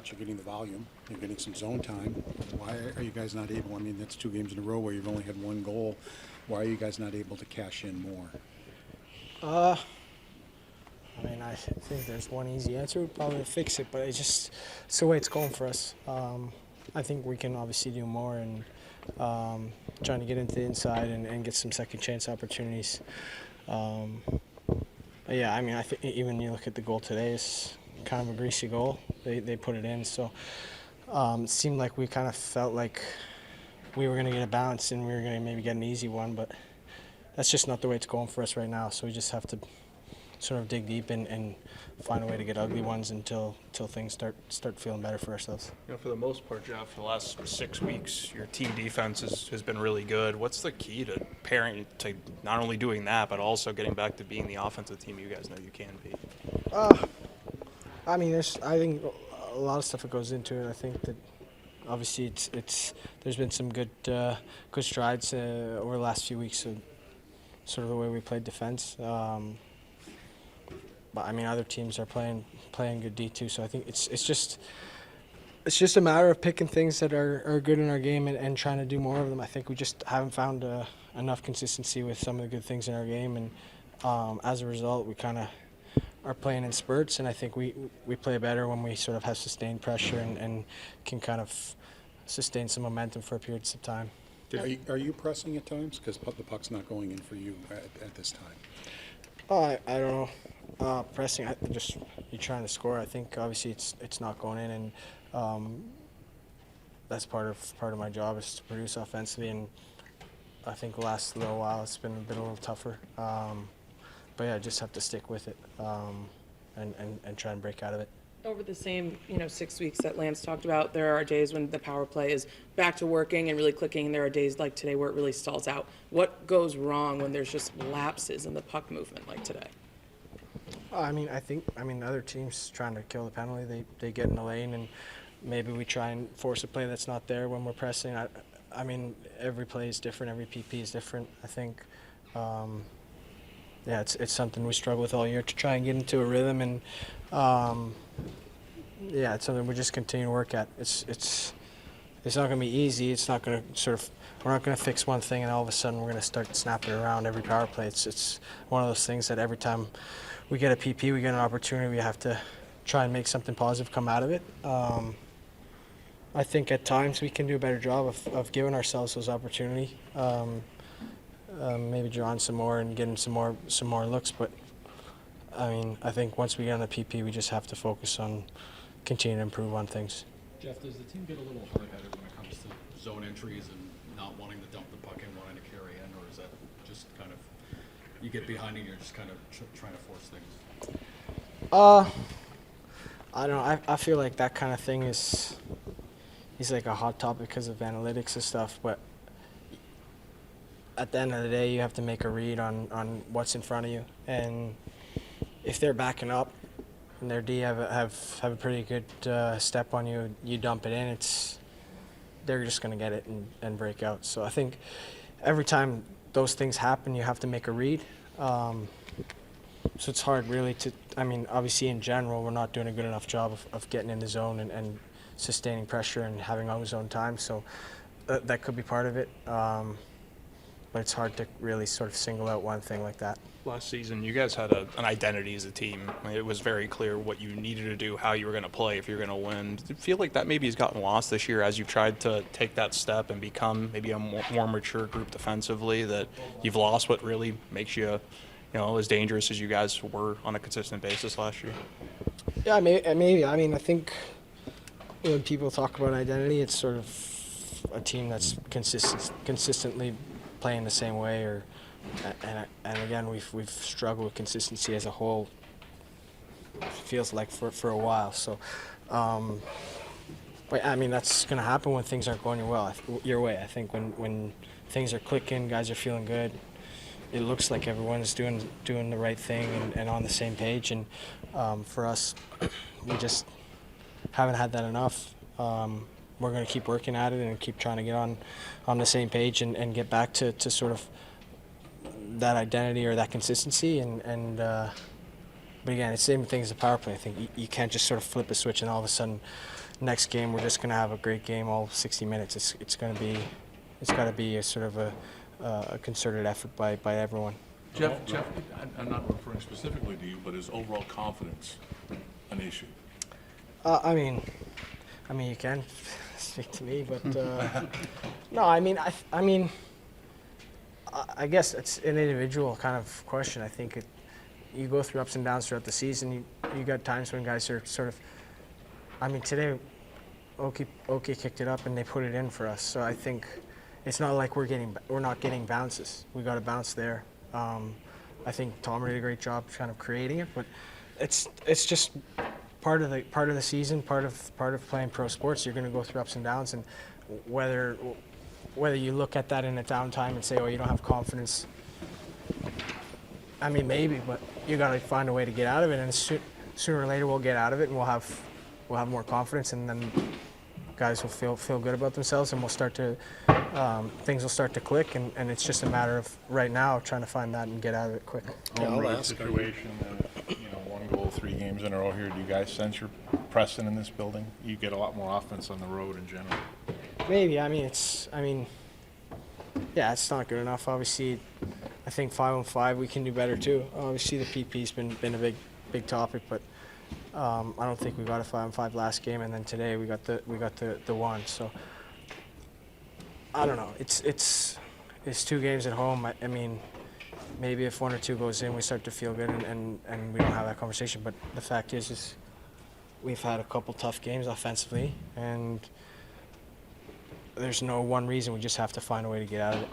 but you're getting the volume. You're getting some zone time. Why are you guys not able? I mean, that's 2 games in a row where you've only had 1 goal. Why are you guys not able to cash in more? I mean, I think there's one easy answer. We'd probably fix it, but it's the way it's going for us. I think we can obviously do more and trying to get into the inside and get some second chance opportunities. But yeah, I mean, I think even you look at the goal today, it's kind of a greasy goal. They put it in, so it seemed like we kind of felt like we were going to get a bounce and we were going to maybe get an easy one, but that's just not the way it's going for us right now. So we just have to sort of dig deep and find a way to get ugly ones until things start feeling better for ourselves. You know, for the most part, Jeff, for the last 6 weeks, your team defense has been really good. What's the key to pairing to not only doing that, but also getting back to being the offensive team you guys know you can be? I mean, I think a lot of stuff that goes into it. I think that obviously there's been some good strides over the last few weeks. So sort of the way we played defense. But I mean, other teams are playing good D too. So I think it's just a matter of picking things that are good in our game and trying to do more of them. I think we just haven't found enough consistency with some of the good things in our game, and as a result, we kind of are playing in spurts. And I think we play better when we sort of have sustained pressure and can kind of sustain some momentum for periods of time. Are you pressing at times? Because the puck's not going in for you at this time. I don't know. Pressing, you're trying to score. I think obviously it's not going in, and that's part of my job is to produce offensively. And I think the last little while it's been a little tougher. But yeah, I just have to stick with it and try and break out of it. Over the same 6 weeks that Lance talked about, there are days when the power play is back to working and really clicking, and there are days like today where it really stalls out. What goes wrong when there's just lapses in the puck movement like today? I mean, other teams trying to kill the penalty, they get in the lane, and maybe we try and force a play that's not there when we're pressing. I mean, every play is different, every PP is different. I think, yeah, it's something we struggle with all year to try and get into a rhythm, and yeah, it's something we just continue to work at. It's not going to be easy. It's not going to we're not going to fix one thing and all of a sudden we're going to start snapping around every power play. It's one of those things that every time we get a PP, we get an opportunity, we have to try and make something positive come out of it. I think at times we can do a better job of giving ourselves those opportunities. Maybe drawing some more and getting some more looks, but I mean, I think once we get on the PP, we just have to focus on continuing to improve on things. Jeff, does the team get a little hard-headed when it comes to zone entries and not wanting to dump the puck in, wanting to carry in, or is that just kind of you get behind and you're just kind of trying to force things? I don't know. I feel like that kind of thing is like a hot topic because of analytics and stuff, but at the end of the day, you have to make a read on what's in front of you, and if they're backing up and their D have a pretty good step on you, you dump it in, they're just going to get it and break out. So I think every time those things happen, you have to make a read. So it's hard really to, I mean, obviously in general, we're not doing a good enough job of getting in the zone and sustaining pressure and having our zone time. So that could be part of it. But it's hard to really sort of single out one thing like that. Last season, you guys had an identity as a team. It was very clear what you needed to do, how you were going to play if you're going to win. Do you feel like that maybe has gotten lost this year as you've tried to take that step and become maybe a more mature group defensively, that you've lost what really makes you, as dangerous as you guys were on a consistent basis last year? Yeah, maybe. I mean, I think when people talk about identity, it's sort of a team that's consistently playing the same way, and again we've struggled with consistency as a whole. It feels like for a while. So, but I mean that's going to happen when things aren't going your way. I think when things are clicking, guys are feeling good. It looks like everyone's doing the right thing and on the same page. And for us, we just haven't had that enough. We're going to keep working at it and keep trying to get on the same page and get back to sort of that identity or that consistency. But again, it's the same thing as the power play. I think you can't just sort of flip a switch and all of a sudden next game we're just going to have a great game all 60 minutes. It's got to be a sort of a concerted effort by everyone. Jeff, I'm not referring specifically to you, but is overall confidence an issue? I mean, you can speak to me, but no. I guess it's an individual kind of question. I think you go through ups and downs throughout the season. You got times when guys are sort of. I mean, today, Oki kicked it up and they put it in for us. So I think it's not like we're not getting bounces. We got a bounce there. I think Tom did a great job kind of creating it, but it's just part of the season, part of playing pro sports. You're going to go through ups and downs, and whether you look at that in a downtime and say, oh, you don't have confidence. I mean, maybe, but you got to find a way to get out of it, and sooner or later we'll get out of it, and we'll have more confidence, and then guys will feel good about themselves, and things will start to click, and it's just a matter of right now trying to find that and get out of it quick. Home road situation, one goal, 3 games in a row here. Do you guys sense you're pressing in this building? You get a lot more offense on the road in general. Maybe. Yeah, it's not good enough. Obviously, I think 5-on-5 we can do better too. Obviously, the PP's been a big topic, but I don't think we got a 5-on-5 last game, and then today we got the one. So I don't know. It's 2 games at home. I mean, maybe if 1 or 2 goes in, we start to feel good, and we don't have that conversation. But the fact is we've had a couple tough games offensively, and there's no one reason. We just have to find a way to get out of it.